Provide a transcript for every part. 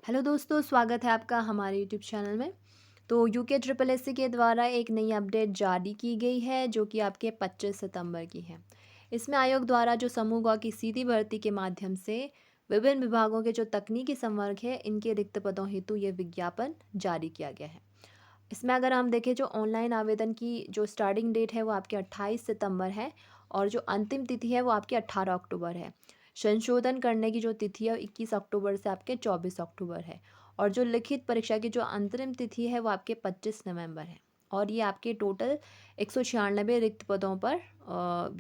Hello दोस्तों, स्वागत है आपका हमारे यूट्यूब चैनल में। तो यूके ट्रिपल एस सी के द्वारा एक नई अपडेट जारी की गई है जो कि आपके 25 सितंबर की है। इसमें आयोग द्वारा जो समूह ग की सीधी भर्ती के माध्यम से विभिन्न विभागों के जो तकनीकी संवर्ग है इनके रिक्त पदों हेतु ये विज्ञापन जारी किया गया है। इसमें अगर हम देखें जो ऑनलाइन आवेदन की जो स्टार्टिंग डेट है वो आपकी 28 सितंबर है और जो अंतिम तिथि है वो आपकी 18 अक्टूबर है। संशोधन करने की जो तिथि है वो 21 अक्टूबर से आपके 24 अक्टूबर है और जो लिखित परीक्षा की जो अंतरिम तिथि है वो आपके 25 नवंबर है। और ये आपके टोटल 196 रिक्त पदों पर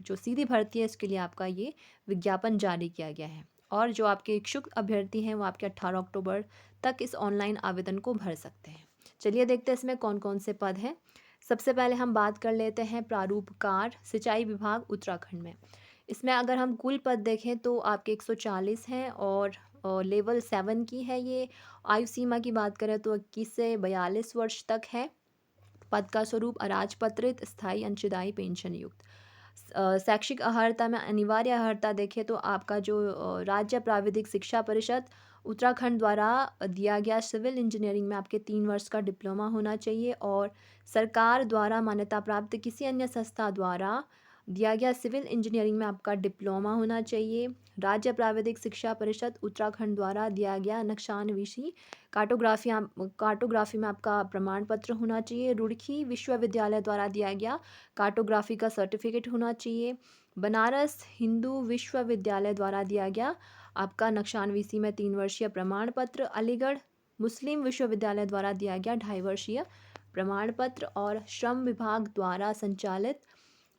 जो सीधी भर्ती है इसके लिए आपका ये विज्ञापन जारी किया गया है। और जो आपके इच्छुक अभ्यर्थी हैं वो आपके 18 अक्टूबर तक इस ऑनलाइन आवेदन को भर सकते हैं। चलिए देखते हैं इसमें कौन कौन से पद हैं। सबसे पहले हम बात कर लेते हैं प्रारूपकार सिंचाई विभाग उत्तराखंड में। इसमें अगर हम कुल पद देखें तो आपके 140 हैं और लेवल 7 की है ये। आयु सीमा की बात करें तो 21 से 42 वर्ष तक है। पद का स्वरूप अराजपत्रित स्थायी अंशदायी पेंशन युक्त। शैक्षिक अर्हता में अनिवार्य अर्हता देखें तो आपका जो राज्य प्राविधिक शिक्षा परिषद उत्तराखंड द्वारा दिया गया सिविल इंजीनियरिंग में आपके 3 वर्ष का डिप्लोमा होना चाहिए और सरकार द्वारा मान्यता प्राप्त किसी अन्य संस्था द्वारा दिया गया सिविल इंजीनियरिंग में आपका डिप्लोमा होना चाहिए। राज्य प्राविधिक शिक्षा परिषद उत्तराखंड द्वारा दिया गया नक्शानविशी कार्टोग्राफी में आपका प्रमाण पत्र होना चाहिए। रुड़की विश्वविद्यालय द्वारा दिया गया कार्टोग्राफी का सर्टिफिकेट होना चाहिए। बनारस हिंदू विश्वविद्यालय द्वारा दिया गया आपका नक्शानविशी में 3 वर्षीय प्रमाण पत्र। अलीगढ़ मुस्लिम विश्वविद्यालय द्वारा दिया गया 2.5 वर्षीय प्रमाण पत्र और श्रम विभाग द्वारा संचालित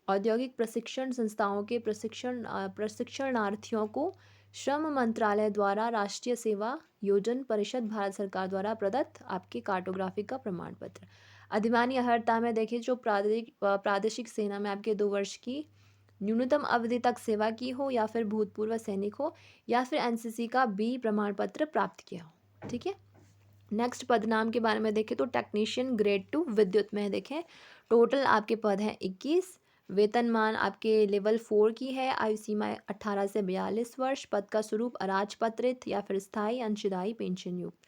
औद्योगिक प्रशिक्षण संस्थाओं के प्रशिक्षणार्थियों को श्रम मंत्रालय द्वारा राष्ट्रीय सेवा योजन परिषद भारत सरकार द्वारा प्रदत्त आपके कार्टोग्राफी का प्रमाण पत्र। अधिमानी अर्हता में देखिए जो प्रादेशिक सेना में आपके 2 वर्ष की न्यूनतम अवधि तक सेवा की हो या फिर भूतपूर्व सैनिक हो या फिर एनसीसी का बी प्रमाण पत्र प्राप्त किया हो। ठीक है। नेक्स्ट पदनाम के बारे में देखें तो टेक्नीशियन ग्रेड 2 विद्युत में देखें टोटल आपके पद हैं 21। वेतनमान आपके लेवल 4 की है। आयु सीमा 18 से 42 वर्ष। पद का स्वरूप अराजपत्रित या फिर स्थायी अंशदायी पेंशन युक्त।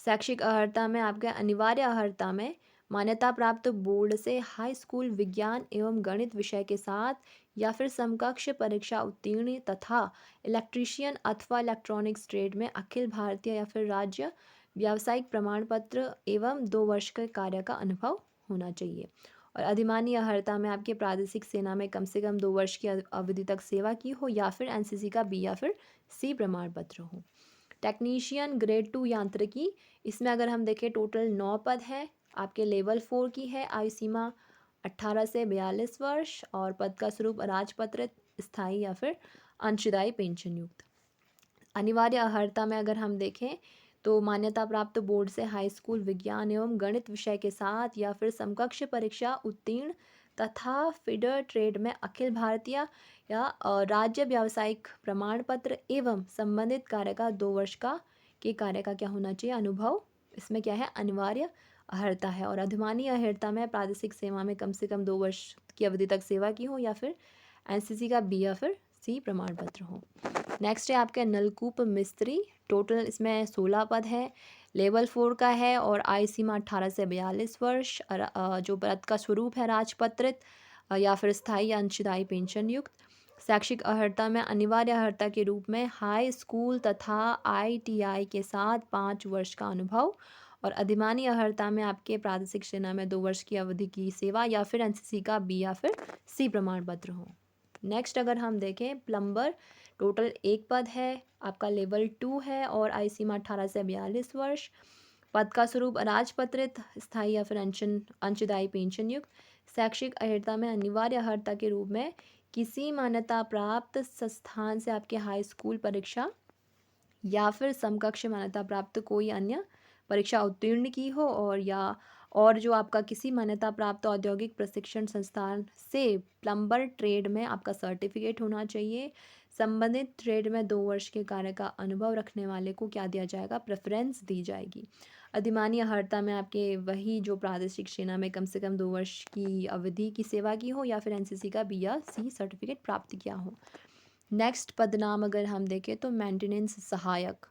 शैक्षिक अर्हता में आपके अनिवार्य अर्हता में मान्यता प्राप्त बोर्ड से हाई स्कूल विज्ञान एवं गणित विषय के साथ या फिर समकक्ष परीक्षा उत्तीर्ण तथा इलेक्ट्रीशियन अथवा इलेक्ट्रॉनिक्स ट्रेड में अखिल भारतीय या फिर राज्य व्यावसायिक प्रमाण पत्र एवं 2 वर्ष के कार्य का अनुभव होना चाहिए। और अधिमानी अर्हता में आपके प्रादेशिक सेना में कम से कम 2 वर्ष की अवधि तक सेवा की हो या फिर एनसीसी का बी या फिर सी प्रमाण पत्र हो। टेक्नीशियन ग्रेड 2 यांत्रिकी, इसमें अगर हम देखें टोटल 9 पद हैं। आपके लेवल 4 की है। आयु सीमा 18 से 42 वर्ष और पद का स्वरूप अराजपत्रित स्थायी या फिर अंशदायी पेंशन युक्त। अनिवार्य अर्हता में अगर हम देखें तो मान्यता प्राप्त बोर्ड से हाई स्कूल विज्ञान एवं गणित विषय के साथ या फिर समकक्ष परीक्षा उत्तीर्ण तथा फीडर ट्रेड में अखिल भारतीय या राज्य व्यावसायिक प्रमाण पत्र एवं संबंधित कार्य का 2 वर्ष का के कार्य का क्या होना चाहिए अनुभव। इसमें क्या है अनिवार्य अर्हता है। और अधिमानी अर्हता में प्रादेशिक सेवा में कम से कम 2 वर्ष की अवधि तक सेवा की हो या फिर एनसीसी का बी या फिर सी प्रमाण पत्र हो। नेक्स्ट है आपके नलकूप मिस्त्री। टोटल इसमें 16 पद है। लेवल 4 का है और आयु सीमा 18 से 42 वर्ष और जो पद का स्वरूप है राजपत्रित या फिर स्थायी अंशदायी पेंशन युक्त। शैक्षिक अर्हता में अनिवार्य अर्हता के रूप में हाई स्कूल तथा आईटीआई के साथ 5 वर्ष का अनुभव और अधिमानी अर्हता में आपके प्रादेशिक सेना में 2 वर्ष की अवधि की सेवा या फिर एनसीसी का बी या फिर सी प्रमाण पत्र हो। नेक्स्ट अगर हम देखें प्लम्बर, टोटल 1 पद है। आपका लेवल 2 है और आयु सीमा 18 से 42 वर्ष। पद का स्वरूप अराजपत्रित स्थायी या फिर अंशदायी पेंशन युक्त। शैक्षिक अर्हता में अनिवार्य अर्हता के रूप में किसी मान्यता प्राप्त संस्थान से आपके हाई स्कूल परीक्षा या फिर समकक्ष मान्यता प्राप्त कोई अन्य परीक्षा उत्तीर्ण की हो और जो आपका किसी मान्यता प्राप्त औद्योगिक प्रशिक्षण संस्थान से प्लम्बर ट्रेड में आपका सर्टिफिकेट होना चाहिए। संबंधित ट्रेड में 2 वर्ष के कार्य का अनुभव रखने वाले को क्या दिया जाएगा प्रेफरेंस दी जाएगी। अधिमानी अर्हता में आपके वही जो प्रादेशिक सेना में कम से कम 2 वर्ष की अवधि की सेवा की हो या फिर एनसीसी का बी या सी सर्टिफिकेट प्राप्त किया हो। नेक्स्ट पदनाम अगर हम देखें तो मेंटेनेंस सहायक।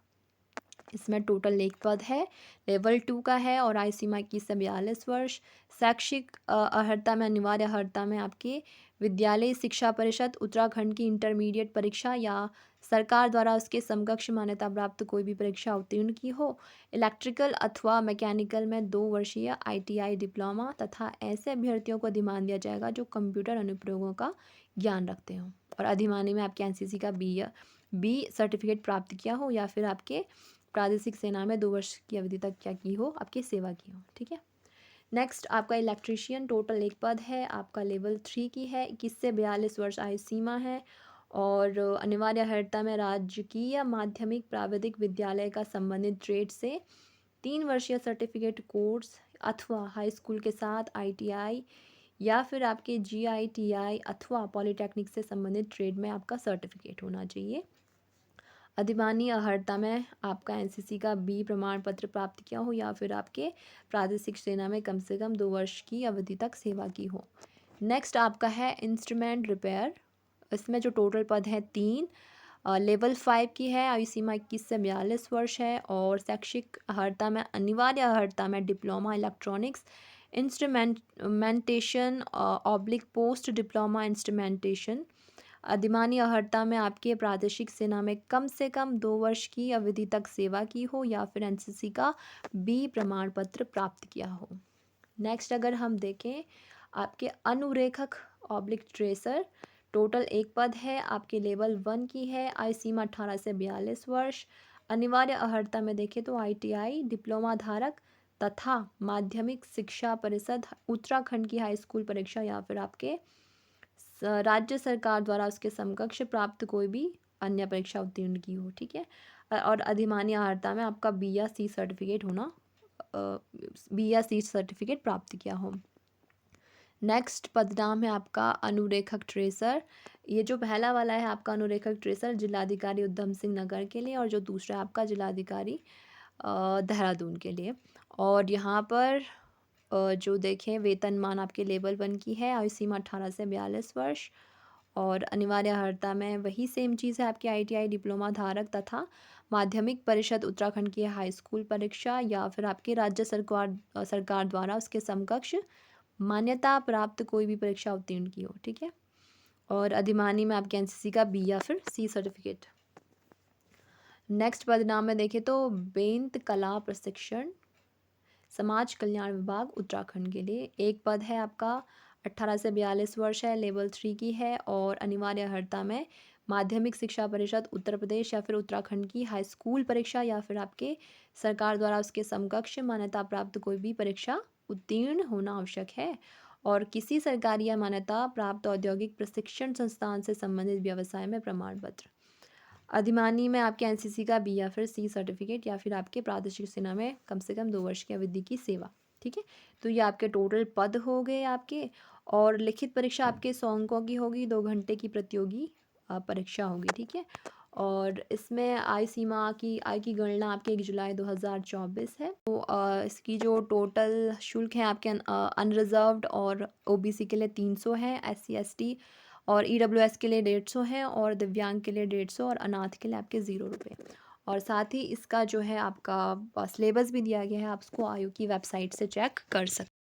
इसमें टोटल एक पद है, लेवल 2 का है और आयु सीमा 21 से 42 वर्ष। शैक्षिक अर्हता में, अनिवार्य अर्हता में आपके विद्यालय शिक्षा परिषद उत्तराखंड की इंटरमीडिएट परीक्षा या सरकार द्वारा उसके समकक्ष मान्यता प्राप्त कोई भी परीक्षा उत्तीर्ण की हो। इलेक्ट्रिकल अथवा मैकेनिकल में 2 वर्षीय ITI डिप्लोमा तथा ऐसे अभ्यर्थियों को अधिमान दिया जाएगा जो कंप्यूटर अनुप्रयोगों का ज्ञान रखते हों। और अधिमानी में आपके NCC का बी सर्टिफिकेट प्राप्त किया हो या फिर आपके प्रादेशिक सेना में 2 वर्ष की अवधि तक क्या की हो, आपकी सेवा की हो। ठीक है। नेक्स्ट आपका इलेक्ट्रीशियन, टोटल एक पद है, आपका लेवल 3 की है, 21 से 42 वर्ष आयु सीमा है और अनिवार्य अर्हता में राजकीय माध्यमिक प्राविधिक विद्यालय का संबंधित ट्रेड से 3 वर्षीय सर्टिफिकेट कोर्स अथवा हाई स्कूल के साथ ITI या फिर आपके GITI अथवा पॉलिटेक्निक से संबंधित ट्रेड में आपका सर्टिफिकेट होना चाहिए। अधिमानी अर्हता में आपका NCC का बी प्रमाण पत्र प्राप्त किया हो या फिर आपके प्रादेशिक सेना में कम से कम 2 वर्ष की अवधि तक सेवा की हो। नेक्स्ट आपका है इंस्ट्रूमेंट रिपेयर, इसमें जो टोटल पद है 3, लेवल 5 की है, आयु सीमा 21 से 42 वर्ष है और शैक्षिक अर्हता में, अनिवार्य अर्हता में diploma electronics instrumentation oblique post diploma instrumentation. अधिमानी अर्हता में आपके प्रादेशिक सेना में कम से कम 2 वर्ष की अवधि तक सेवा की हो या फिर NCC का बी प्रमाण पत्र प्राप्त किया हो। नेक्स्ट अगर हम देखें आपके अनुरेखक ऑब्लिक ट्रेसर, टोटल एक पद है, आपके लेवल 1 की है, आयु सीमा 18 से 42 वर्ष। अनिवार्य अर्हता में देखें तो ITI डिप्लोमा धारक तथा माध्यमिक शिक्षा परिषद उत्तराखंड की हाई स्कूल परीक्षा या फिर आपके राज्य सरकार द्वारा उसके समकक्ष प्राप्त कोई भी अन्य परीक्षा उत्तीर्ण की हो। ठीक है। और अधिमानी अर्हता में आपका बी या सी सर्टिफिकेट होना, बी या सी सर्टिफिकेट प्राप्त किया हो। नेक्स्ट पदनाम है आपका अनुरेखक ट्रेसर। ये जो पहला वाला है आपका अनुरेखक ट्रेसर जिलाधिकारी उधम सिंह नगर के लिए और जो दूसरा है आपका जिलाधिकारी देहरादून के लिए। और यहाँ पर जो देखें वेतनमान आपके लेवल 1 की है, आयु सीमा 18 से 42 वर्ष और अनिवार्य अर्हता में वही सेम चीज़ है आपकी ITI डिप्लोमा धारक तथा माध्यमिक परिषद उत्तराखंड की हाई स्कूल परीक्षा या फिर आपकी राज्य सरकार द्वारा उसके समकक्ष मान्यता प्राप्त कोई भी परीक्षा उत्तीर्ण की हो। ठीक है। और अधिमानी में आपके NCC का बी या फिर सी सर्टिफिकेट। नेक्स्ट पदनाम में देखें तो बेंत कला प्रशिक्षण समाज कल्याण विभाग उत्तराखंड के लिए एक पद है आपका, 18 से 42 वर्ष है, लेवल 3 की है और अनिवार्य अर्हता में माध्यमिक शिक्षा परिषद उत्तर प्रदेश या फिर उत्तराखंड की हाई स्कूल परीक्षा या फिर आपके सरकार द्वारा उसके समकक्ष मान्यता प्राप्त कोई भी परीक्षा उत्तीर्ण होना आवश्यक है और किसी सरकारी या मान्यता प्राप्त औद्योगिक प्रशिक्षण संस्थान से संबंधित व्यवसाय में प्रमाण पत्र। अधिमानी में आपके NCC का बी या फिर सी सर्टिफिकेट या फिर आपके प्रादेशिक सेना में कम से कम 2 वर्ष की अवधि की सेवा। ठीक है। तो ये आपके टोटल पद हो गए आपके और लिखित परीक्षा आपके 100 अंकों की होगी, 2 घंटे की प्रतियोगी परीक्षा होगी। ठीक है। और इसमें आय की गणना आपके 1 जुलाई 2024 है। तो इसकी जो टोटल शुल्क है आपके अनरिजर्व्ड और OBC के लिए 300 है, SC ST और EWS के लिए 150 है और दिव्यांग के लिए 150 और अनाथ के लिए आपके 0 रुपये। और साथ ही इसका जो है आपका सिलेबस भी दिया गया है, आप उसको आयोग की वेबसाइट से चेक कर सकते हैं।